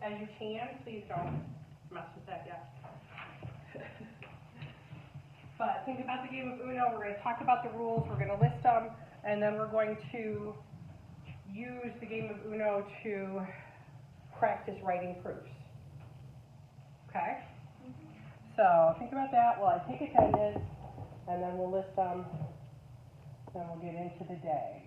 as you can. Please don't mess with that yet. But think about the game of Uno. We're going to talk about the rules. We're going to list them, and then we're going to use the game of Uno to practice writing proofs. Okay? So think about that while I take attendance, and then we'll list them, then we'll get into the day.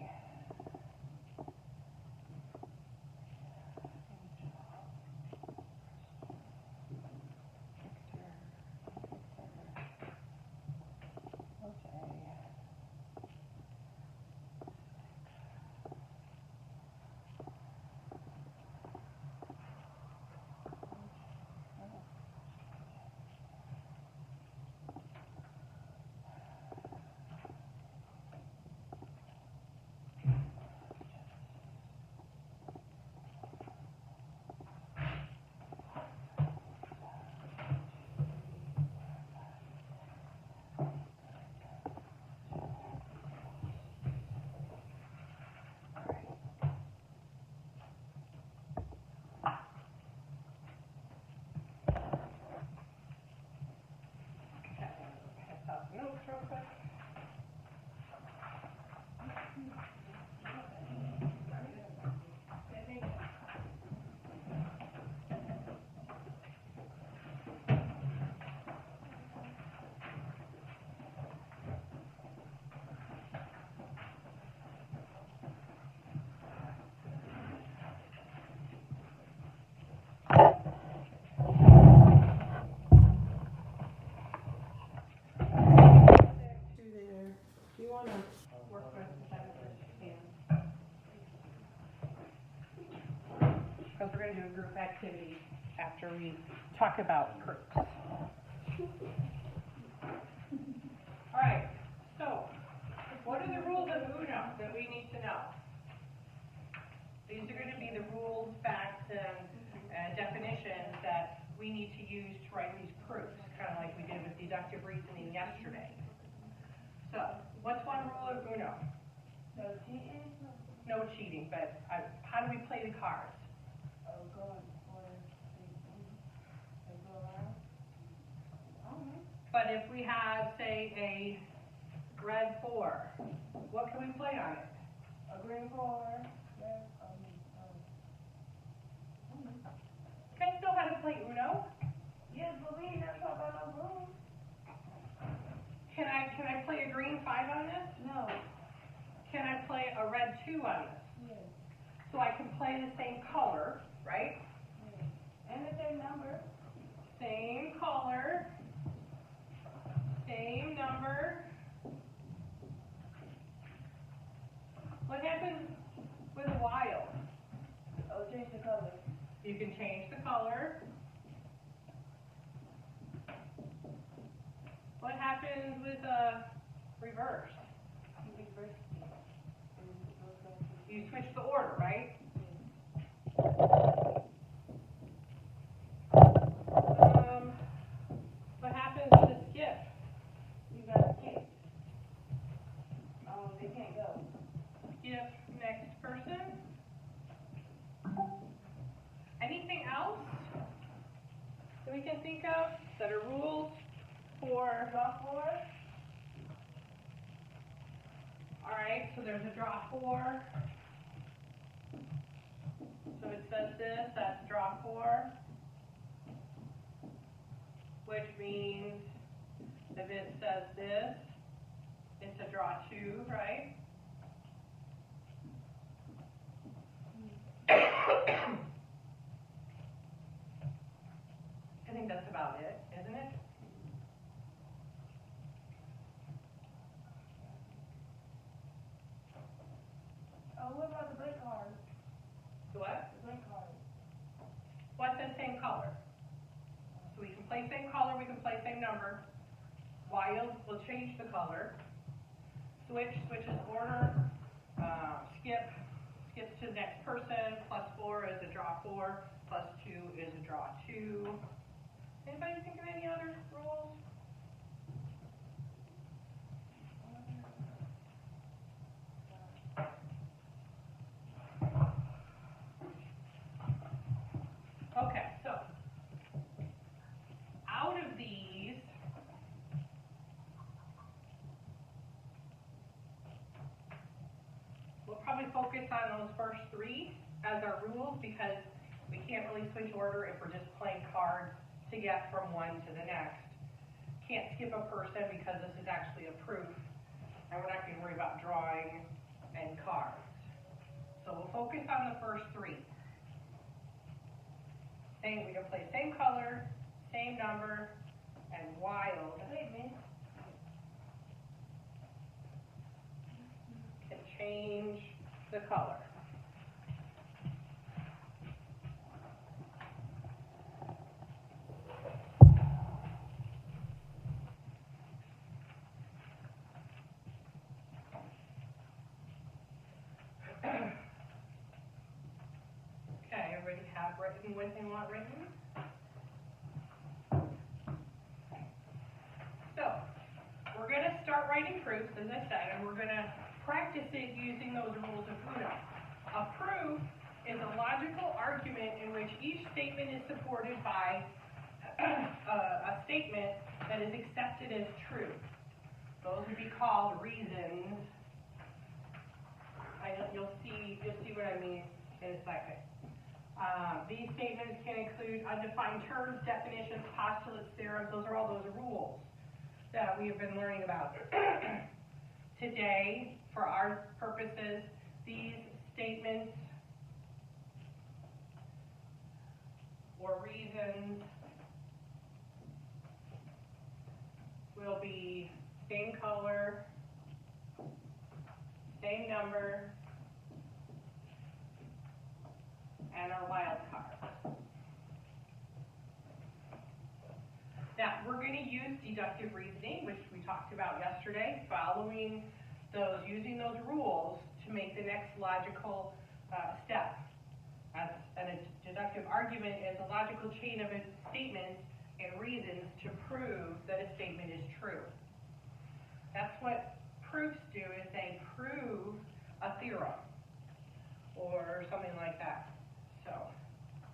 Because we're going to do a group activity after we talk about proofs. All right, so what are the rules of Uno that we need to know? These are going to be the rules, facts, and definitions that we need to use to write these proofs, kind of like we did with deductive reasoning yesterday. So, what's one rule of Uno? No cheating? No cheating, but how do we play the cards? But if we have, say, a red 4, what can we play on it? A green 4, red, You guys know how to play Uno? yes, but we ain't never talk about no rules. Can I play a green 5 on this? No. Can I play a red 2 on this? Yes. So I can play the same color, right? Yes. And the same number. Same color, same number. What happens with wild? Oh, change the color. You can change the color. What happens with reverse? You switch the order, right? What happens with a skip? You got skip. They can't go. Skip next person. Anything else that we can think of that are rules for Draw 4. All right, so there's a draw 4. So it says this, that's draw 4. Which means if it says this, it's a draw 2, right? I think that's about it, isn't it? Oh, what about the blank card? The what? The blank card. What's the same color? So we can play same color, we can play same number. Wild will change the color. Switch switches order. Skips to the next person. +4 is a draw 4. +2 is a draw 2. Anybody think of any other rules? probably focus on those first three as our rules because we can't really switch order if we're just playing cards to get from one to the next. Can't skip a person because this is actually a proof, and we're not going to worry about drawing and cards. So we'll focus on the first three. Same, we can play same color, same number, and wild. Wait a minute. Can change the color. Okay, everybody have written what they want written? So, we're going to start writing proofs, as I said, and we're going to practice it using those rules of Uno. A proof is a logical argument in which each statement is supported by a statement that is accepted as true. Those would be called reasons. You'll see what I mean in a second. These statements can include undefined terms, definitions, postulates, theorems. Those are all those rules that we have been learning about. Today, for our purposes, these statements or reasons will be same color, same number, and our wild card. Now, we're going to use deductive reasoning, which we talked about yesterday, using those rules to make the next logical step. And a deductive argument is a logical chain of statements and reasons to prove that a statement is true. That's what proofs do, is they prove a theorem or something like that. So,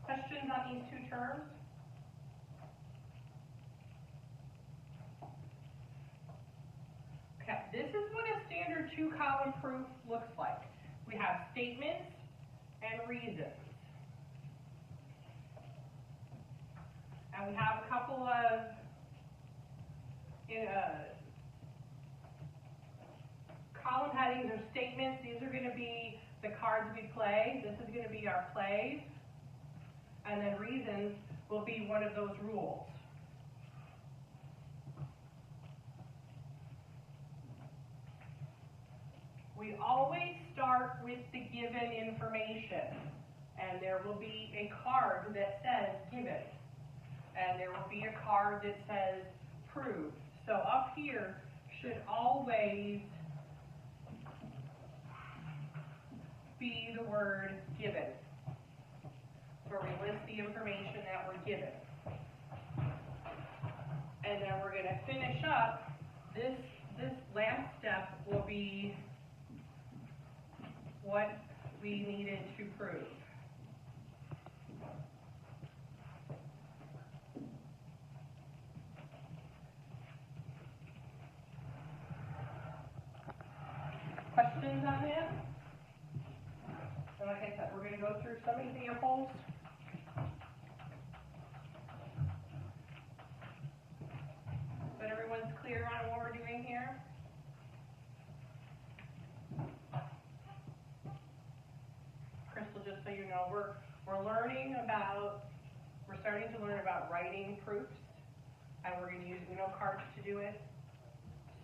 questions on these two terms? Okay, this is what a standard two-column proof looks like. We have statements and reasons. And we have a couple of column headings or statements. These are going to be the cards we play. This is going to be our plays. And then reasons will be one of those rules. We always start with the given information, and there will be a card that says given, and there will be a card that says proved. So up here should always be the word given, where we list the information that we're given. And then we're going to finish up. This last step will be what we needed to prove. Questions on that? And like I said, we're going to go through some examples. But everyone's clear on what we're doing here? Crystal, just so you know, we're starting to learn about writing proofs, and we're going to use Uno cards to do it.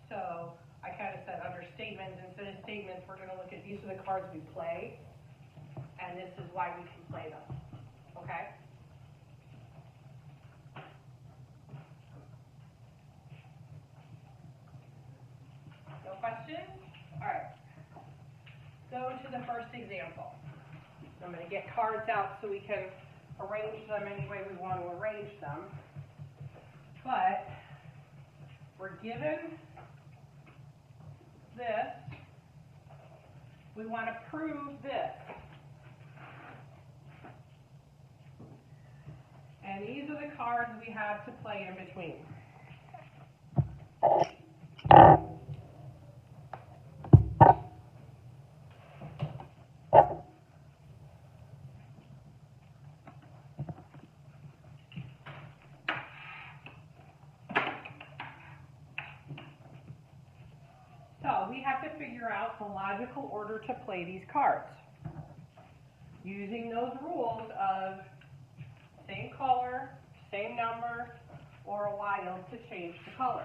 So I kind of said under statements, instead of statements, we're going to look at these are the cards we play, and this is why we can play them. Okay? No questions? All right. Go to the first example. I'm going to get cards out so we can arrange them any way we want to arrange them. But we're given this. We want to prove this. And these are the cards we have to play in between. figure out the logical order to play these cards. Using those rules of same color, same number, or a wild to change the color.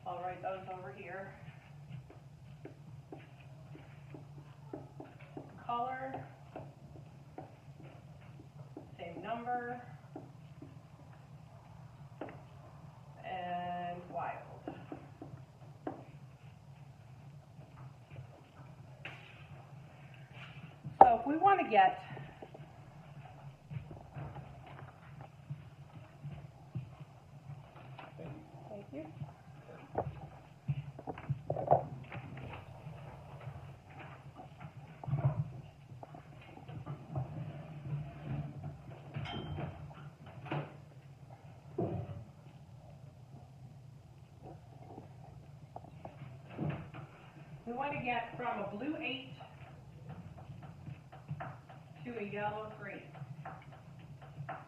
I'll write those over here. Color, same number, and wild. So if we want to get thank you. We want to get from a blue 8 to a yellow 3.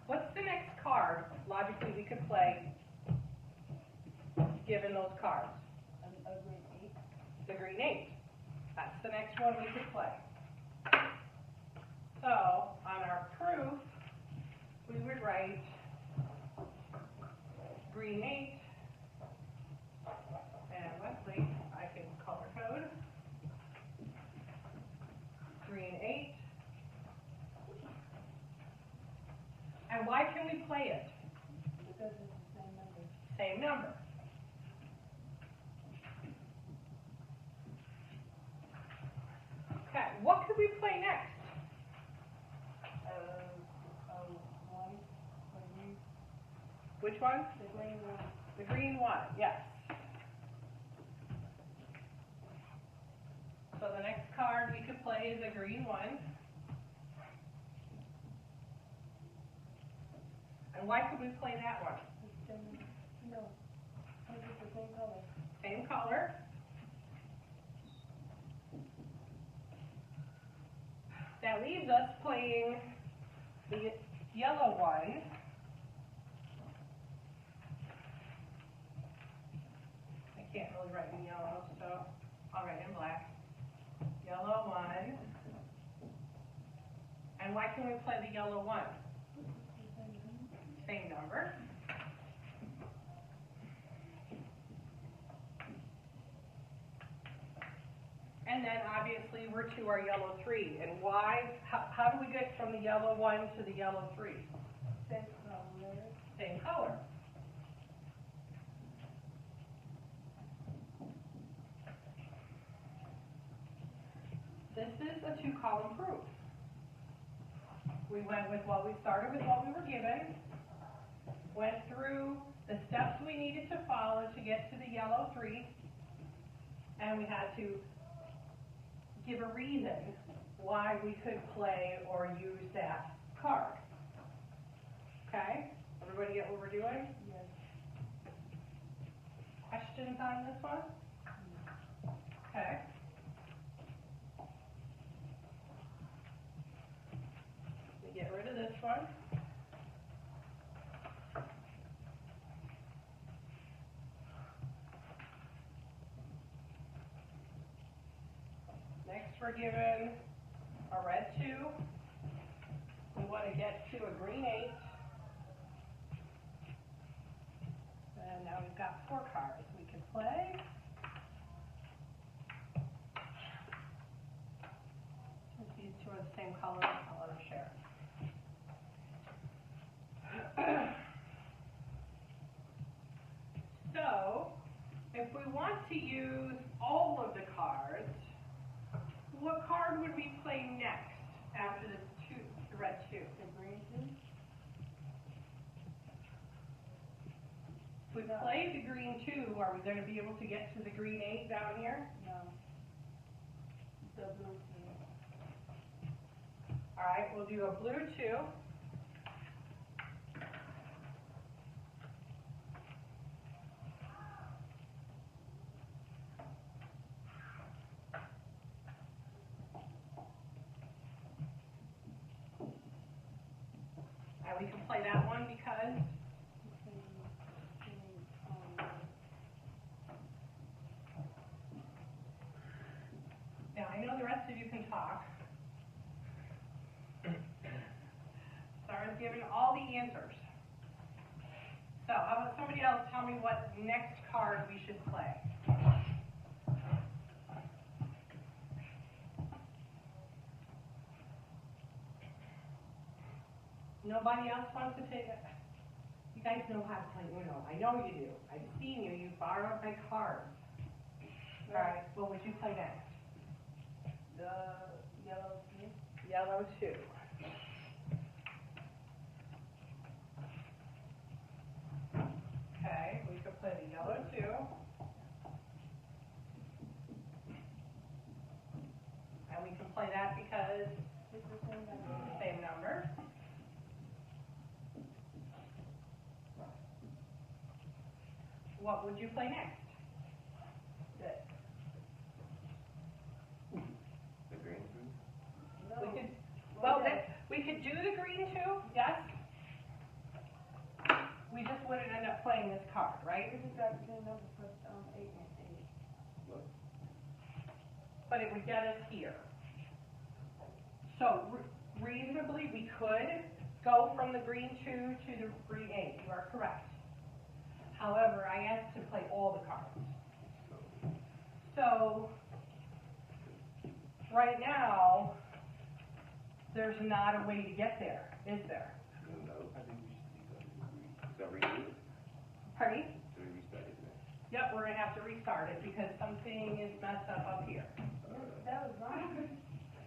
What's the next card, logically, we could play given those cards? A green 8. The green 8. That's the next one we could play. So, on our proof, we would write green 8, and Wesley, I can color code, green 8. And why can we play it? Because it's the same number. Same number. Okay, what could we play next? One. The green. Which one? The green one. The green one, yes. So the next card we could play is a green one. And why could we play that one? It's the same. No. It's the same color. Same color. That leaves us playing the yellow one. I can't really write in yellow, so I'll write in black. Yellow one. And why can we play the yellow one? Same number. And then obviously we're to our yellow 3. And why? How do we get from the yellow 1 to the yellow 3? Same color. Same color. This is a 2-column proof. We went with what we started with what we were given, went through the steps we needed to follow to get to the yellow 3, and we had to give a reason why we could play or use that card. Okay? Everybody get what we're doing? Yes. Questions on this one? Okay. We get rid of this one. Next we're given a red 2. We want to get to a green 8. And now we've got 4 cards we can play. Since these two are the same color, I'll let them share. So, if we want to use all of the cards, what card would we play next after the red 2? The green 2? If we play the green 2, are we going to be able to get to the green 8 down here? No. The blue 2. All right, we'll do a blue 2. And we can play that one because given all the answers. So how about somebody else tell me what next card we should play? Nobody else wants to take it? You guys know how to play Uno. I know you do. I've seen you. You borrowed my cards. All right, what would you play next? The yellow two. Yellow 2. Okay, we could play the yellow 2. And we can play that because It's the same number. it's the same number. What would you play next? The green food? No. We could do the green 2, yes. We just wouldn't end up playing this card, right? We just got the same number for, 8 and 8. What? But it would get us here. So reasonably, we could go from the green 2 to the green 8. You are correct. However, I asked to play all the cards. So right now, there's not a way to get there, is there? No, I think we should redo it. Pardon me? Should we restart it then? Yep, we're gonna have to restart it because something is messed up here. That was wrong.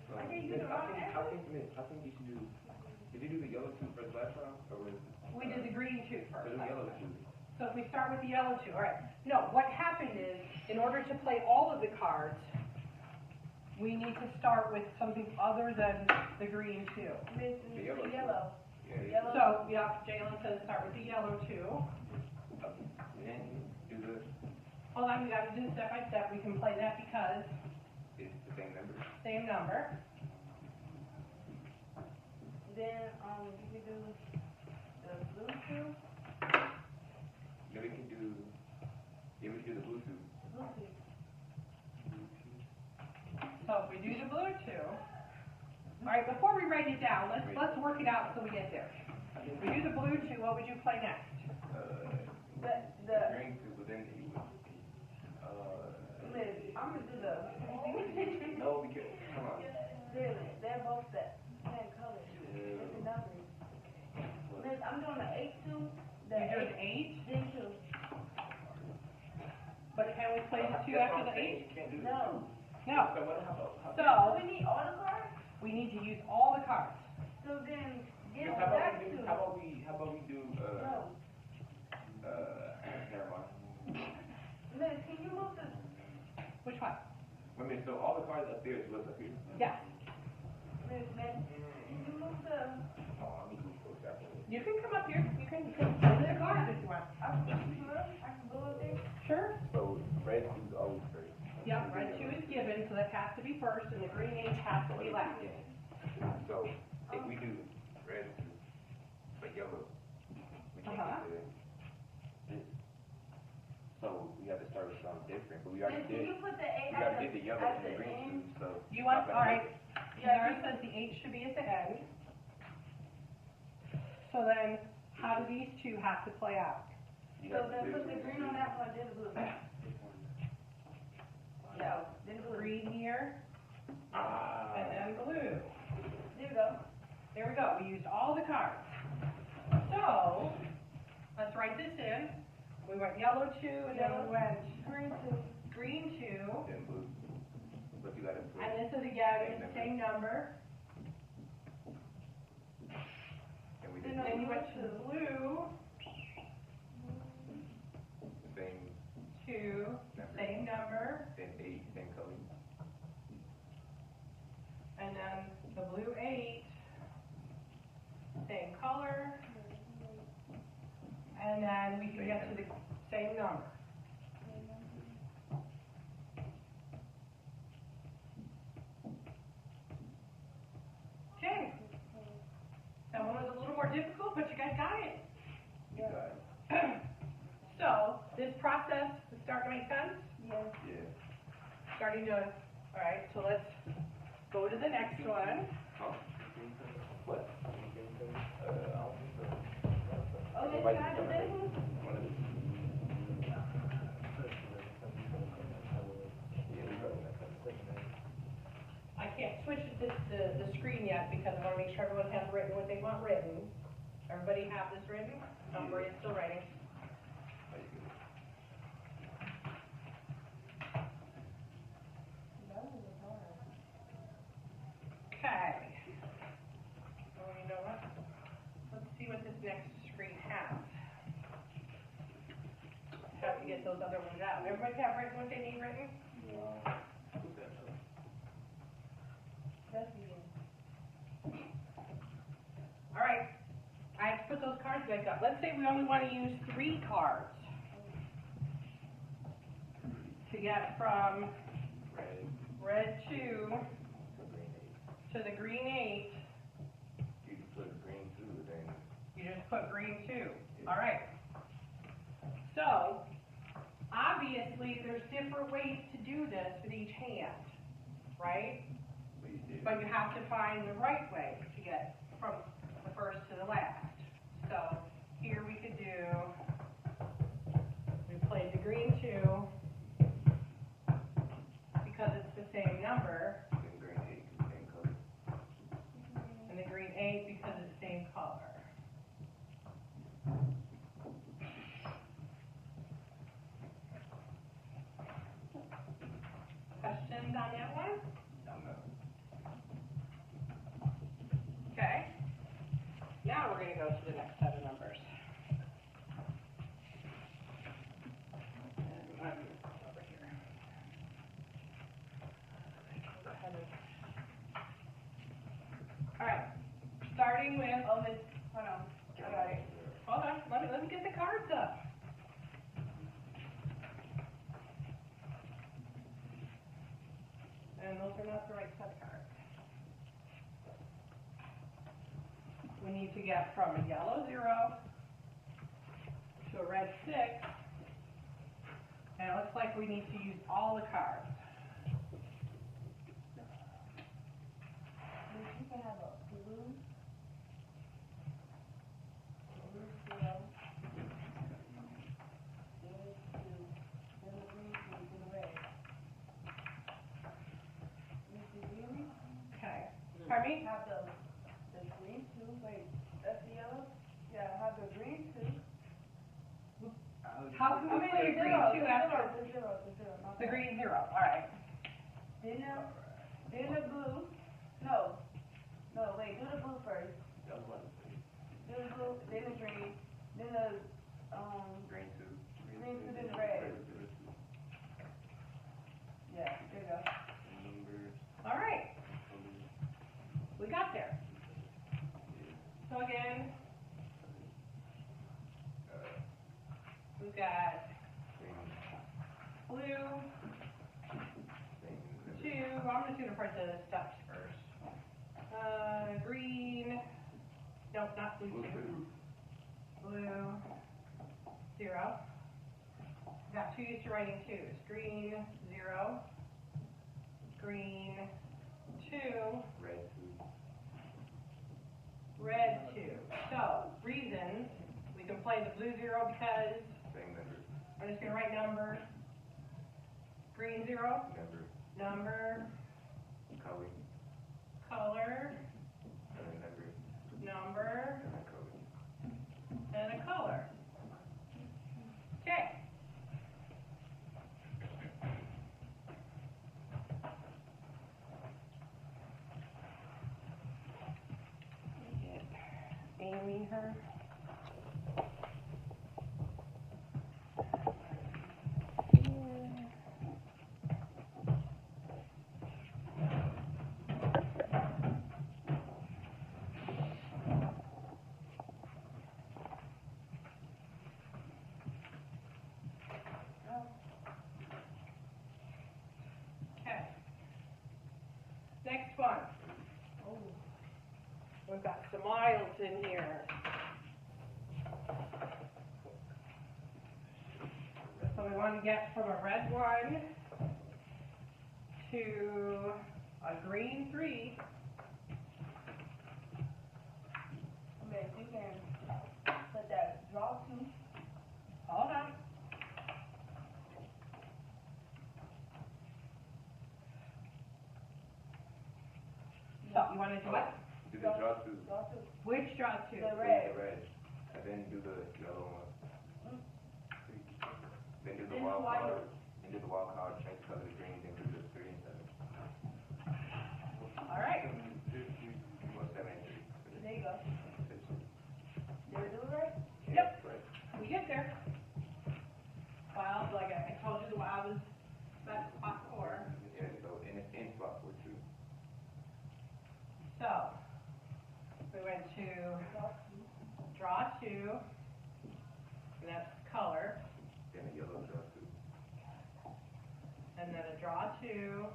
So, I gave you the Miss, wrong I answer. think, Miss, I think you should do, did you do the yellow two first last time, or was? We did the green 2 So first. do the yellow two. So if we start with the yellow 2, all right. No, what happened is, in order to play all of the cards, we need to start with something other than the green 2. Miss, The the yellow. yellow. Yeah, Yellow. So, yeah, Jalen says start with the yellow 2. and do the, Hold on, we gotta do step by step. We can play that because it's the same number. same number. Then, you could do the blue two. Then we can do, yeah, we can do the blue two. Blue two. So if we do the blue 2, all right, before we write it down, let's work it out so we get there. If we do the blue 2, what would you play next? The Green two, but then you would, Miss, I'm gonna do the. no, because, come on. Really, they're both the same color. It's the numbers. Miss, I'm doing the 8-2. The You're doing 8, Then 2. but can we play the 2 after the 8? You can't do No. No. So what, how So We need all the cards? we need to use all the cards. So then, get How back about we to. do, how about we do, No. never mind. Miss, can you move the. Which one? Wait a minute, so all the cards upstairs was up here? Yes. Miss, can you move the. Oh, I'm gonna go that way. You can come up here. You can play the cards if you want. I can go up there? Sure. So red is always first. Yep, red 2 is given, so that has to be first, and the green 8 has to be last. So if we do red two, but yellow, we can't Uh-huh. get to this. So we have to start with something different, but we already Miss, can you did, put the 8 we already did the yellow at and the the green end? two, so. You want, all right, Yeah, Yara says the 8 should be at the end. So then, how do these 2 have to play out? You So have to then do put the green on that one, then the blue. No, then the blue. Green here, Ah. and then blue. There you go. There we go, we used all the cards. So, let's write this in. We went yellow 2, and then we went Green two. green 2, Then blue. But you gotta put. and this is again the same number. And we Then did Then you went to the blue, the same 2, number, same number, then 8, same color. and then the blue 8, same color, and then we can get to the same number. Okay. That one was a little more difficult, but you guys got it. You got it. So, this process is starting to make sense? Yes. Yeah. Starting to, all right, so let's go to the next one. Huh? What? I don't want written. Everybody have this written? Oh, Maria's still writing. How you get Okay. Oh, you know what? Let's see what this next screen has. Have to get those other ones out. Everybody have written what they need written? All right. I have to put those cards back up. Let's say we only want to use 3 cards to get from red 2 to the green 8. You can put green too, then. You just put green 2. All right. So, obviously, there's different ways to do this with each hand, right? But you have to find the right way to get from the first to the last. So, here we could do, we played the green 2 because it's the same number, Then green 8 is the same color. and the green 8 because it's the same color. Questions on that one? Okay. Now we're going to go to the next set of numbers. And I'm over here. Go ahead and- All right. Starting with, Oh, Miss, hold on. I got it. Hold on. Let me get the cards up. And those are not the right set of cards. We need to get from a yellow 0 to a red 6. And it looks like we need to use all the cards. You can have a blue 0, then the 2, then the green 2, then the red. You see green? Okay. Pardon me? Have the green 2, wait, that's the yellow? Yeah, have the green 2. How can we play a green 2 after The zero, not the that. green 0? All right. Then the blue, no, wait, do the blue first. That was like Do the blue, then the green, then the, green 2. Green 2, then the red. Yeah, there you go. Numbers. All right. We got there. So again, we've got blue 2. I'm just going to print the steps first. Green. Nope, not blue 2. Blue 0. Got 2 used to writing 2s. Green 0. Green 2. Red 2. Red 2. So, reasons. We can play the blue 0 because Same number. I'm just going to write numbers. Green 0. Number. Color. Color. And Number. color. And a color. Okay. Get Amy her. Okay. Next one. Oh, we've got some aisles in here. So we want to get from a red 1 to a green 3. Okay, you can put that draw 2. Hold on. So you want to do what? Did they draw 2? Draw 2. Which draw two? The The red. red, and then do the yellow one. Mm. Then do the Then wild white. card, then do the wild card, change color to green, then do the 3 and 7. All right. Well, 7 and 3. There you go. Did we do it right? Yep. Right. We get there. Wild, like I told you, the wild is that's spot 4. Yeah, so in spot 4 too. So, we went to draw 2, and that's color, Then a yellow draw 2. and then a draw 2,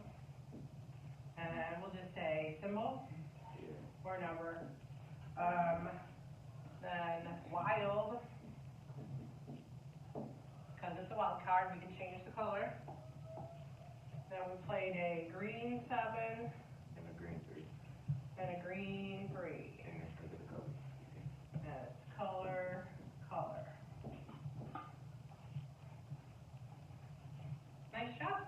and we'll just say symbol Yeah. or number. Then wild, because it's a wild card, we can change the color. Then we played a green 7 And a green 3. and a green 3. And then look at the color. And it's color, color. Nice job.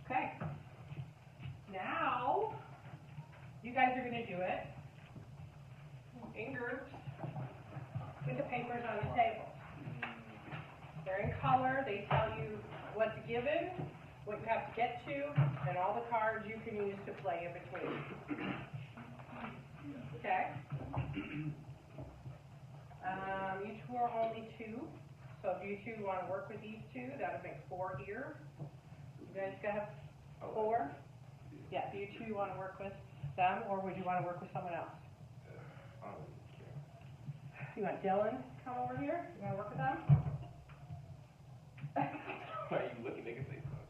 Okay. Now, you guys are gonna do it in groups with the papers on the table. They're in color, they tell you what's given, what you have to get to, and all the cards you can use to play in between. Okay? You two are only 2, so if you two want to work with these two, that'll make 4 here. You guys got Oh, 4? Yeah, do you two want to work with them, or would you want to work with someone else? I don't really care. You want Dylan to come over here? You want to work with them? Why are you looking, nigga? Say something.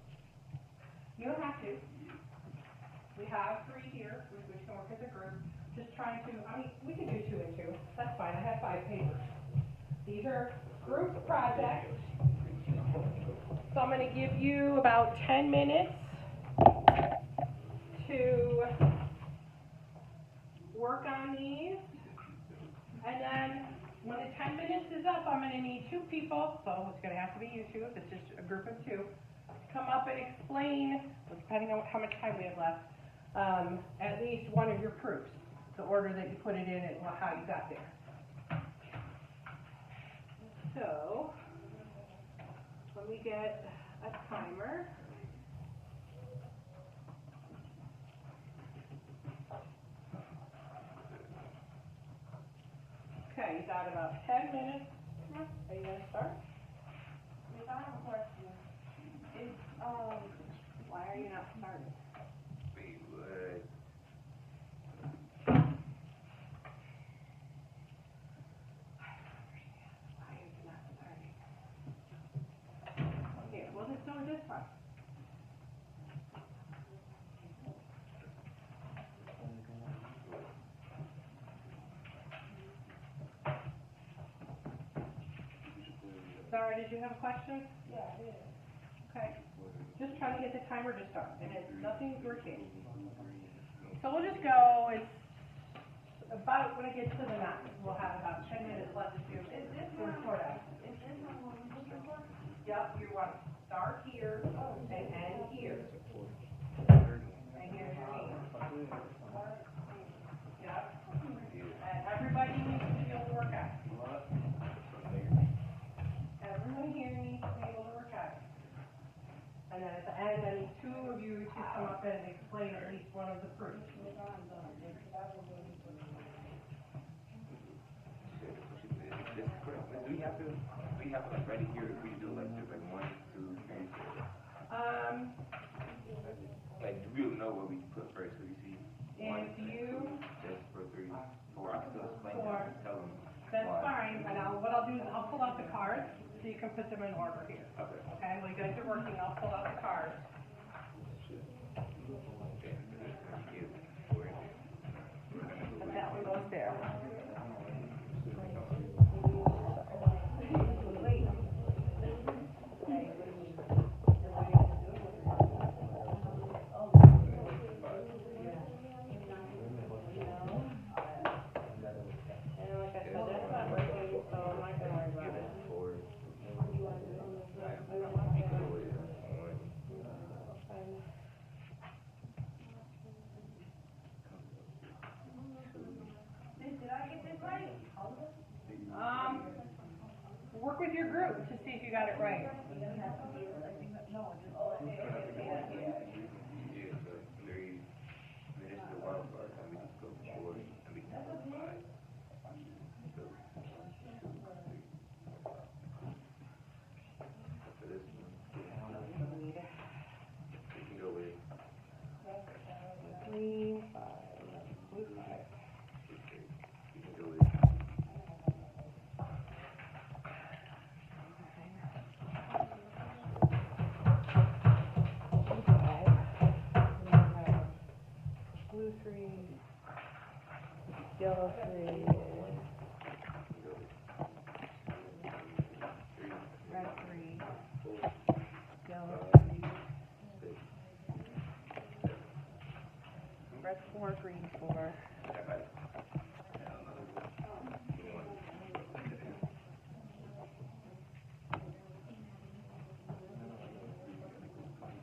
You don't have to. We have 3 here, which can work as a group. Just trying to, I mean, we can do 2 and 2. That's fine, I have 5 papers. These are group projects. So I'm going to give you about 10 minutes to work on these. And then when the 10 minutes is up, I'm going to need 2 people, so it's going to have to be you two if it's just a group of 2, to come up and explain, depending on how much time we have left, at least one of your proofs, the order that you put it in and how you got there. So, let me get a timer. Okay, you got about 10 minutes. Are you gonna start? If I have a question, is, Why are you not starting? Wait, what? Why is it not starting? Here, we'll just do this one. Zara, did you have a question? yeah, it is. Okay. Just trying to get the timer to start, and it's nothing working. So we'll just go, it's about, when it gets to the 9, we'll have about 10 minutes left to do Is this the one, report out. is this one what we're looking for? Yep, you want to start here and end here. And here's your name. Yep. And everybody needs to be able to work out. Everyone here needs to be able to work out. And then at the end, I need 2 of you to come up and explain at least one of the proofs. Do we have to like right here, if we do like just like 1, 2, 3, 4. Like, we don't know what we put first, so we see 1, If you, just for 3, 4, I can still explain Four. them, tell them. that's why. fine, and what I'll do is I'll pull out the cards so you can put them in order here. Okay. Okay, while you guys are working, I'll pull out the cards. And that one goes there. And like I said, that's not working, so I'm not gonna worry about it. you got it right. Yeah, so Larry, this is the wild card. I mean, let's go forward. I mean, 5. So, 2, 3. For this one, we can go with 3, 5, blue 5. we can go with Blue 3, yellow 3, red 3, yellow 3, red 4, green 4.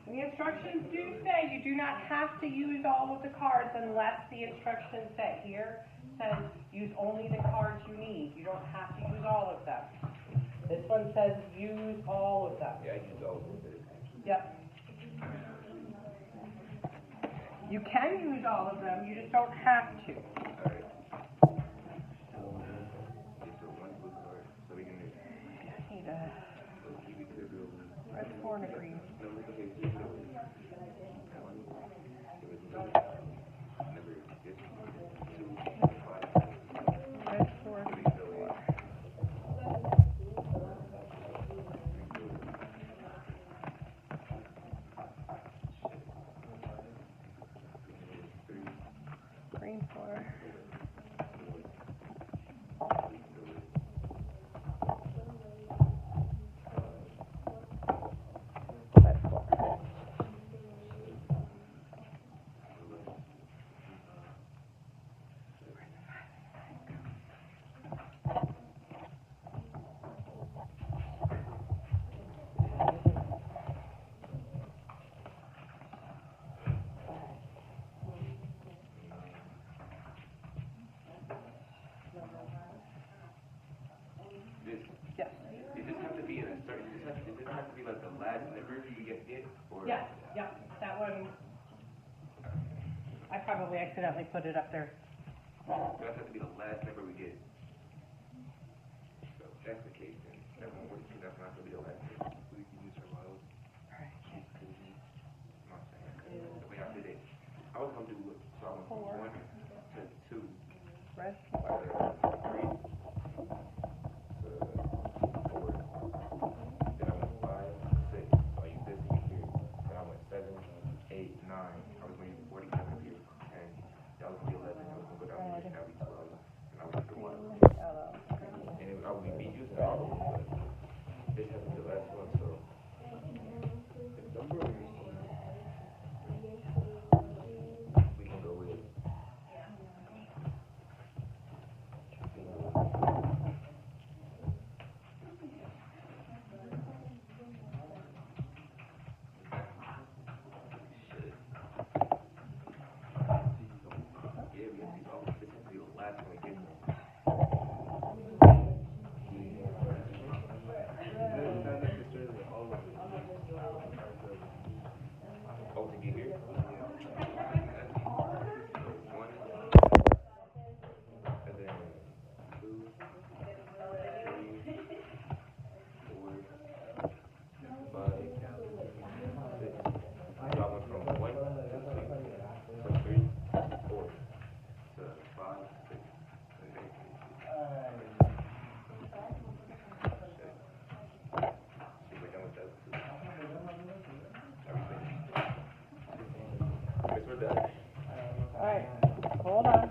The instructions do say you do not have to use all of the cards unless the instructions say. Here says use only the cards you need. You don't have to use all of them. This one says use all of them. Yeah, I use all of it. Yep. You can use all of them, you just don't have to. Alright. So, one blue card. So we can make Need a we could go red 4 and a green. no, okay, so we go with 1. Number 2, 5. Red 4, green 4. Green 4. Red 4. This, Yes. does this have to be in a certain, does this have to be like the last number you get hit? Or? Yes, yep, that one. I probably accidentally put it up there. So that has to be the last number we get. So if that's the case, then that won't work, because that's not going to be the last number. We can use our models. Alright. I'm not saying that. The way I did it, I was going to do, so I went from 4. 1 to 2. Red 4. 3 to 4. Then I went 5 to 6. So I used this here. Then I went 7, 8, 9. I was going to use 47 here. 10. That was going to be 11. I was going to go down here. That would be 12. And I was going to go 1. Yellow. And it, I would be using all of them, but this has to be the last one, so. The number we can go with. Yeah, we have to go. This has to be the last one we get. Oh, to get here? So 1, and then 2, 3, 4, 5, 6. So I went from 1 to 3, 4 to 5, 6, and 8. See, we're done with that. Guess we're done. Alright, hold on.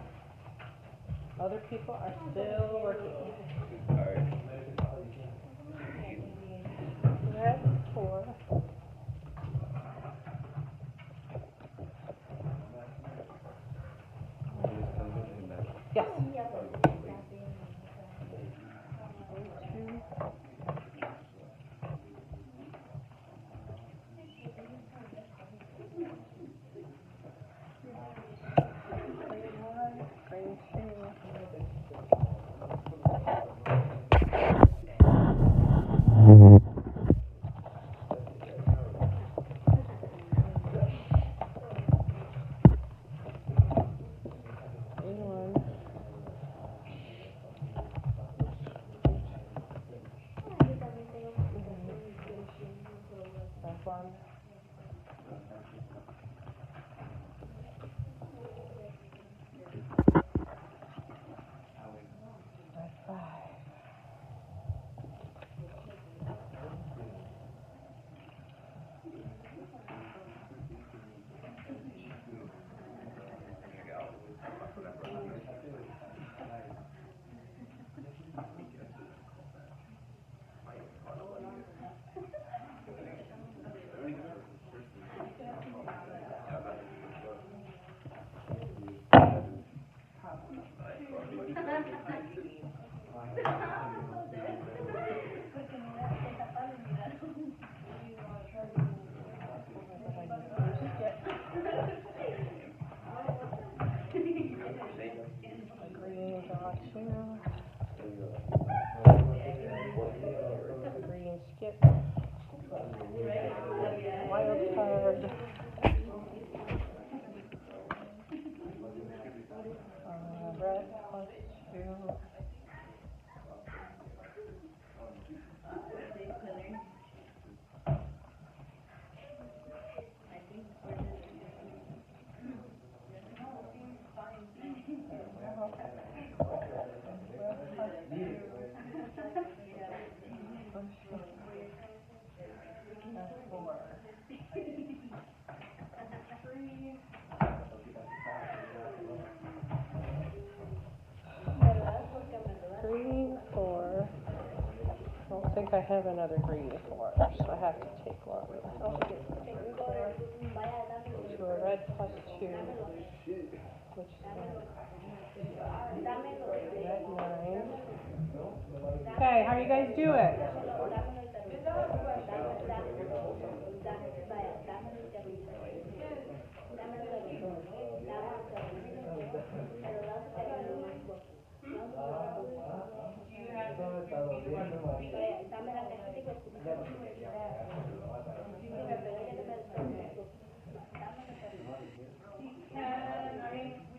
Other people are still working. Alright. Red 4. Yes. Blue 2. Green 1, green 2. think I have another green for, so I have to take one. I'll get to a red plus 2, which is red 9. Okay, how you guys doing?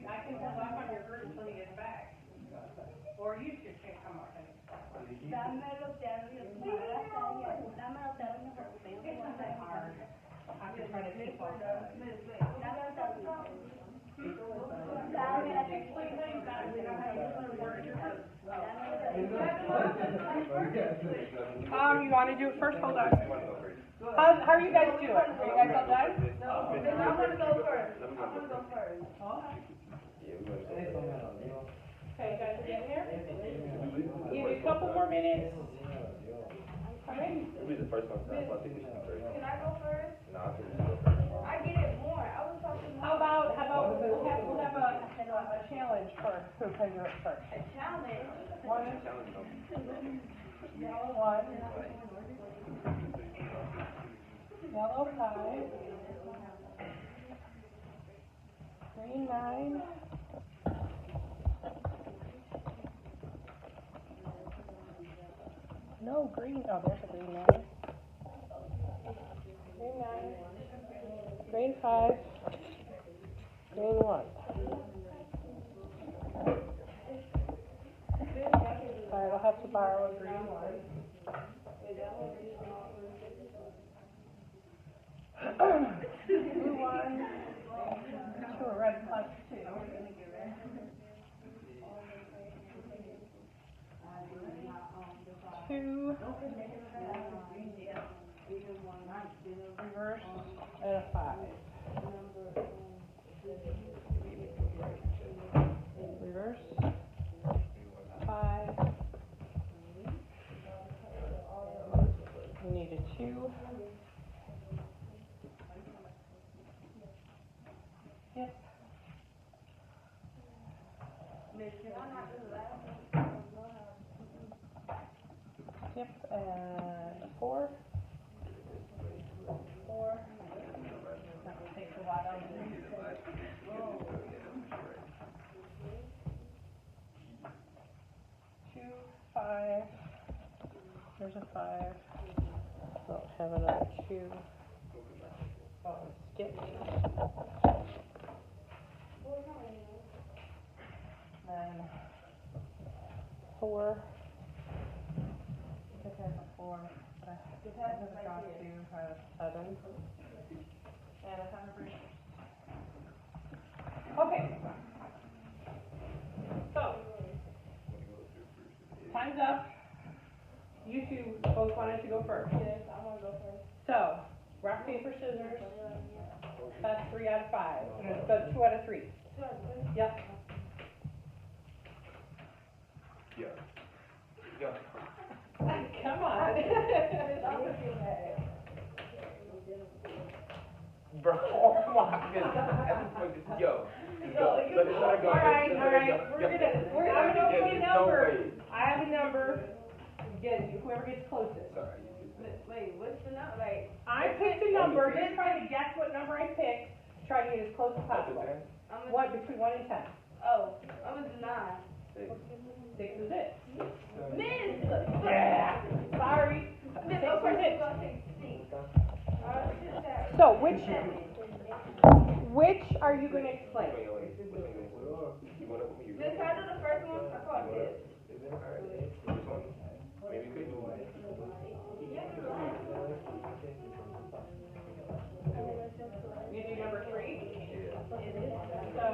I can hold off on your group until you get back. Or you two can come up and explain. It's not that hard. I'm just trying to keep on. You want to do it first? Hold on. How are you guys doing? Are you guys all done? No, I'm gonna go first. Okay, you guys are getting there? Give you a couple more minutes. All right. It'll be the first one, so I think we should be first. Can I go first? No, I think we should go first. I get it more. I was talking How about we'll have a challenge for who can do it first. a challenge. One, Challenge them. yellow 1, yellow 5, green 9, no green, oh there's a green 9, green 9, green 5, green 1. Alright, I'll have to borrow a green 1. Blue 1, to a red plus 2. 2, reverse, and a 5. Reverse, 5. We need a 2. Yep. Yep, and a 4. 4. That will take a while. 2, 5. There's a 5. Don't have another 2. Oh, skip. Then 4. I think I have a 4. But I have a draw 2. I have 7. And I have a reverse. Okay. So, time's up. You two both wanted to go first. Yes, I wanna go first. So, rock, paper, scissors. That's 3 out of 5. That's 2 out of 3. Yep. Yeah. Yeah. Come on. Bro, oh my goodness. Yo. All right. I'm gonna give you a number. I have a number. Whoever gets closest. Sorry. Wait, what's the number? Like, I picked a number. Just try to guess what number I picked. Try to get as close as possible. Between 1 and 10. oh, I'm gonna do 9. 6 is it. Miss! Yeah. Sorry. Miss, 6 okay, is it. we're gonna take C. So which are you going to explain? Miss, can I do the first one? I called this. Maybe you could do it. You do number 3? So,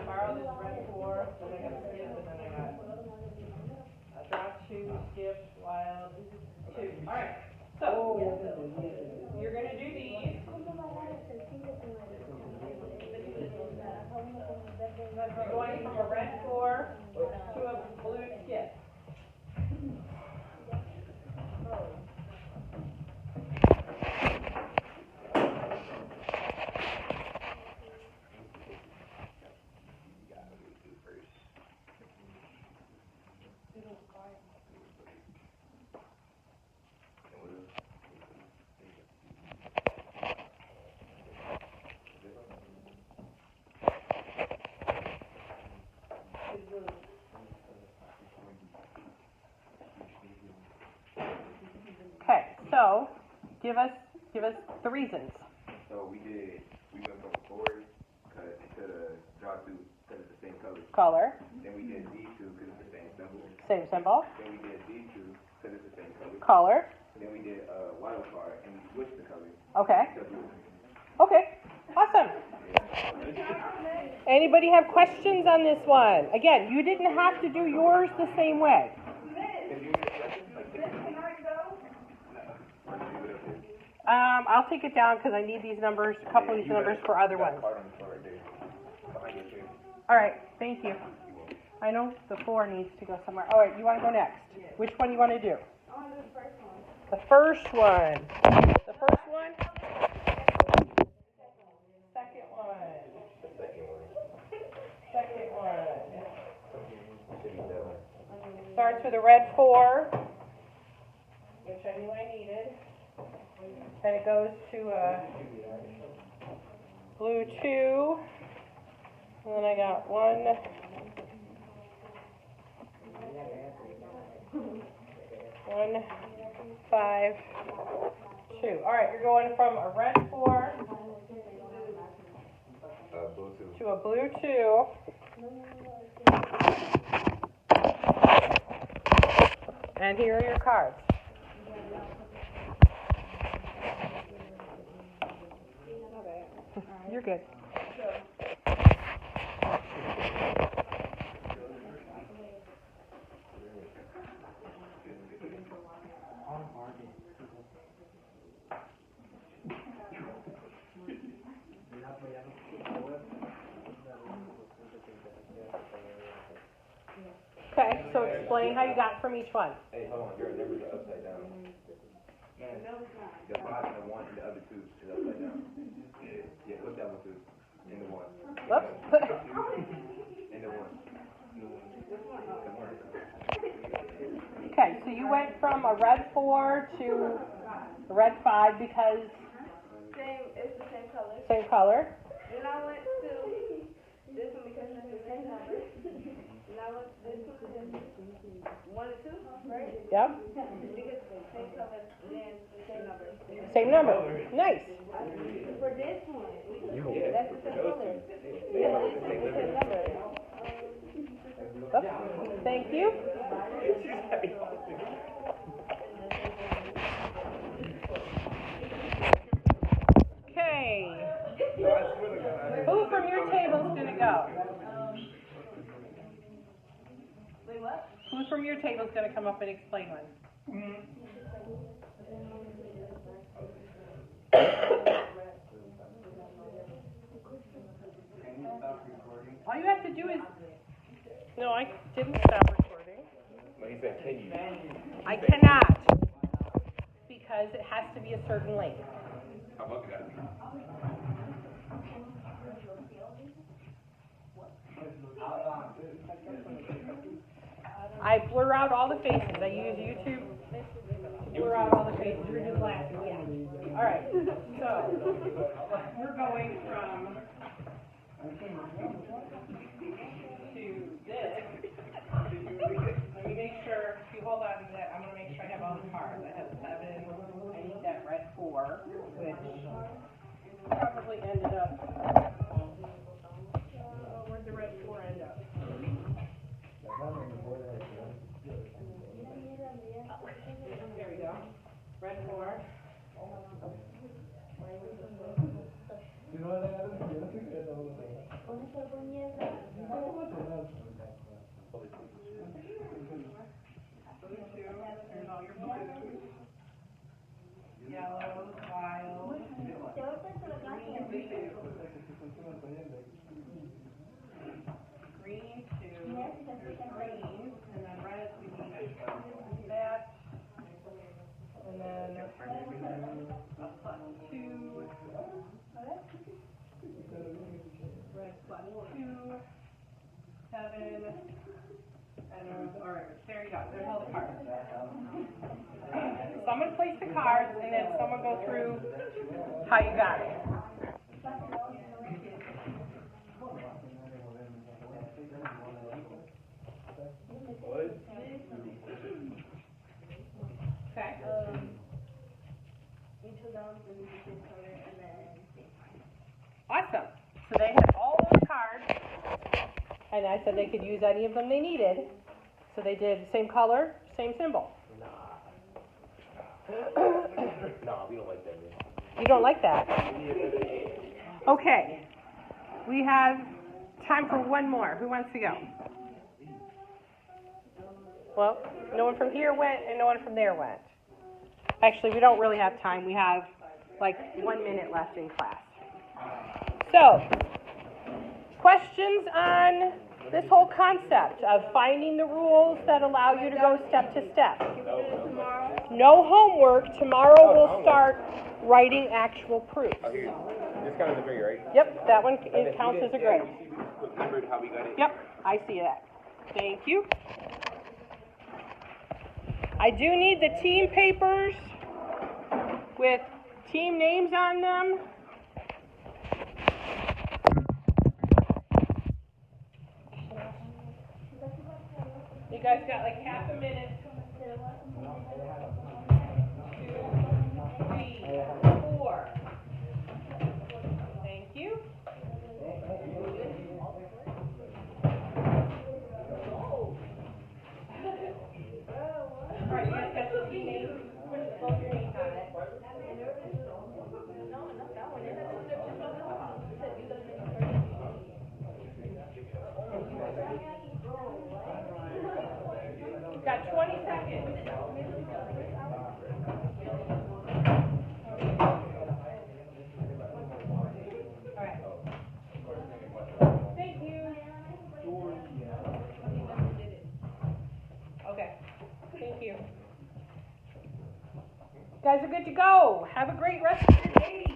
borrow this red 4, then I got a skip, and then I got a draw 2, skip, wild, 2. Alright, so, you're going to do these. We're going from a red 4 to a blue skip. give us the reasons. So we went from forward to the draw two because it's the same color. Color. Then we did D2 because it's the same symbol. Same symbol. Then we did D2 because it's the same color. Color. And then we did wild card and we switched the color. Okay. Because we were- Okay. Awesome. Anybody have questions on this one? Again, you didn't have to do yours the same way. I'll take it down because I need these numbers, a couple of these numbers for other ones. All right, thank you. I know the 4 needs to go somewhere. All right, you want to go next? Which one you want to do? The first one. The first one? Second one. Second one. Starts with a red 4, which I knew I needed. And it goes to a blue 2. And then I got 1. 1, 5, 2. All right, you're going from a red 4 to a blue 2. And here are your cards. You're good. Okay, so explain how you got from each one. Hey, hold on, your numbers are upside down. The 5 and the 1 and the other 2 is upside down. Yeah, flip that one too. And the 1. Whoops. And the 1. Okay, so you went from a red 4 to a red 5 because It's the same color. same color. Then I went to this one because it's the same number. Then I went to this one because it's 1 and 2, right? Yep. Because it's the same color, then the same number. Same number. Nice. For this one, that's the same color. Yeah, it's the same number. Oops. Thank you. Okay. Who from your table is going to go? Wait, what? Who from your table is going to come up and explain one? All you have to do is... No, I didn't stop recording. No, he said, can you? I cannot. Because it has to be a certain length. How about that? I blur out all the faces. I use YouTube to blur out all the faces. You're just laughing. Yeah. All right. So we're going from to this. Let me make sure. If you hold on to that, I'm going to make sure I have all the cards. I have 7. I need that red 4, which probably ended up. Where'd the red 4 end up? There we go. Red 4. There's all your blues. Yellow, wild. Green 2. There's green. And then red, we need that. And then a plus 2. Red plus 2. 7. And all right, there you go. There's all the cards. Someone place the cards, and then someone go through how you got it. Okay. You took So they had all those cards, and I said they could use any of them they needed. So they did same color, same symbol. Nah, we don't like that, man. You don't like that? Okay. We have time for one more. Who wants to go? Well, no one from here went and no one from there went. Actually, we don't really have time. We have like 1 minute left in class. So, questions on this whole concept of finding the rules that allow you to go step to step? No homework. Tomorrow we'll start writing actual proof. Oh, here. This kind of a grade, right? Yep, that one it counts as a grade. Remember how we got it? Yep, I see that. Thank you. I do need the team papers with team names on them. You guys got like half a minute. 2, 3, 4. Thank you. All right, you guys got the team names. Spell your names on it. Got 20 seconds. All right. Thank you. Okay. Thank you. You guys are good to go. Have a great rest of your day.